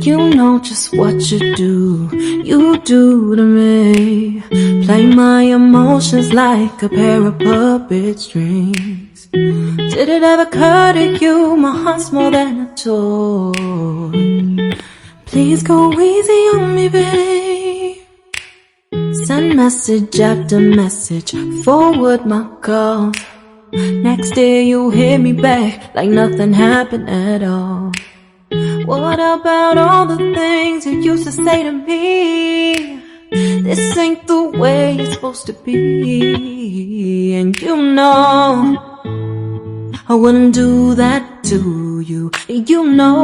You know just what you do to me. Play my emotions like a pair of puppet strings. Did it ever occur to you my heart's more than a toy? Please go easy on me, babe. Send message after message, forward my call. Next day you hit me back like nothing happened at all. What about all the things you used to say to me? This ain't the way it's supposed to be. And you know I wouldn't do that to you. You know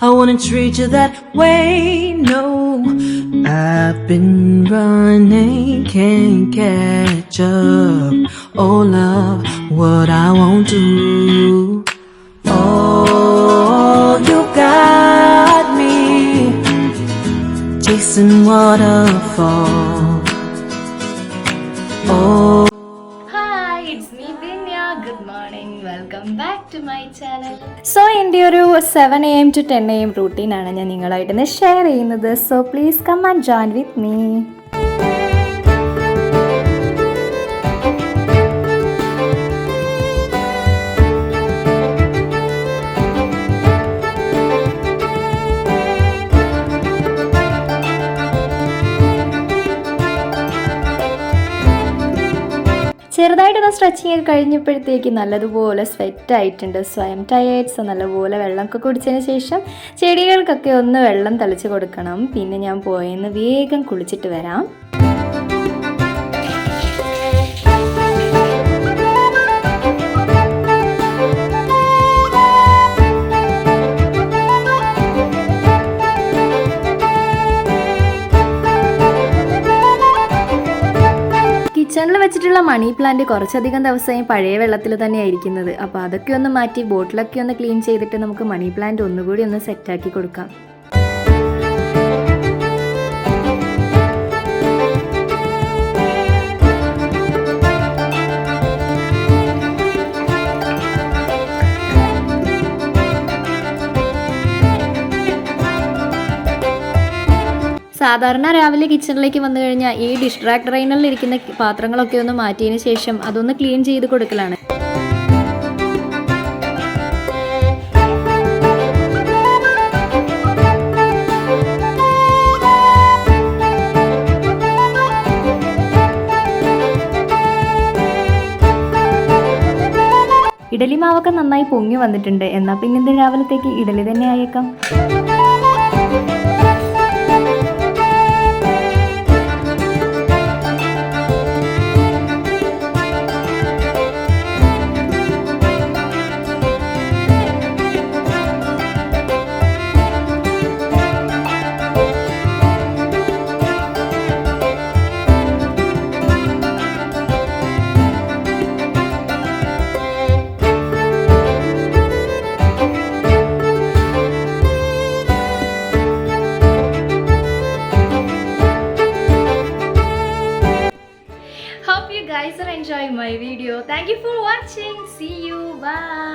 I wouldn't treat you that way, no. I've been running, can't catch up. Oh love, what I won't do. Oh, you got me chasing waterfalls. Oh, Hi, it's me Dinya. Good morning. Welcome back to my channel. So എൻ്റെ ഒരു 7 AM to 10 AM റൂട്ടീനാണ് ഞാൻ നിങ്ങളായിട്ട് share ചെയ്യുന്നത്. So please come and join with me. ചെറുതായിട്ടൊന്ന് stretching ഒക്കെ കഴിഞ്ഞപ്പോഴത്തേക്ക് നല്ലതുപോലെ sweat ആയിട്ടുണ്ട്. സ്വയം ടയേർഡ്സ് നല്ലപോലെ വെള്ളമൊക്കെ കുടിച്ചതിന് ശേഷം ചെടികൾക്കൊക്കെ ഒന്ന് വെള്ളം തളിച്ച് കൊടുക്കണം. പിന്നെ ഞാൻ പോയെന്ന് വേഗം കുളിച്ചിട്ട് വരാം. കിച്ചണിൽ വെച്ചിട്ടുള്ള മണി പ്ലാന്റ് കുറച്ചധികം ദിവസമായി പഴയ വെള്ളത്തിൽ തന്നെയാണ് ഇരിക്കുന്നത്. അപ്പോൾ അതൊക്കെ ഒന്ന് മാറ്റി ബോട്ടിലൊക്കെ ഒന്ന് ക്ലീൻ ചെയ്തിട്ട് നമുക്ക് മണി പ്ലാന്റ് ഒന്നുകൂടി ഒന്ന് സെറ്റാക്കി കൊടുക്കാം. സാധാരണ രാവിലെ കിച്ചണിലേക്ക് വന്നു കഴിഞ്ഞാൽ ഈ ഡിഷ് ഡ്രാക്ക് ഡ്രൈനറിൽ ഇരിക്കുന്ന പാത്രങ്ങളൊക്കെ ഒന്ന് മാറ്റിയതിന് ശേഷം അതൊന്ന് ക്ലീൻ ചെയ്ത് കൊടുക്കലാണ്. ഇഡലി മാവൊക്കെ നന്നായി പൊങ്ങി വന്നിട്ടുണ്ട്. എന്നാൽ പിന്നെ ഇന്ന് രാവിലത്തേക്ക് ഇഡലി തന്നെ ആയേക്കാം. Hope you guys are enjoying my video. Thank you for watching. See you. Bye.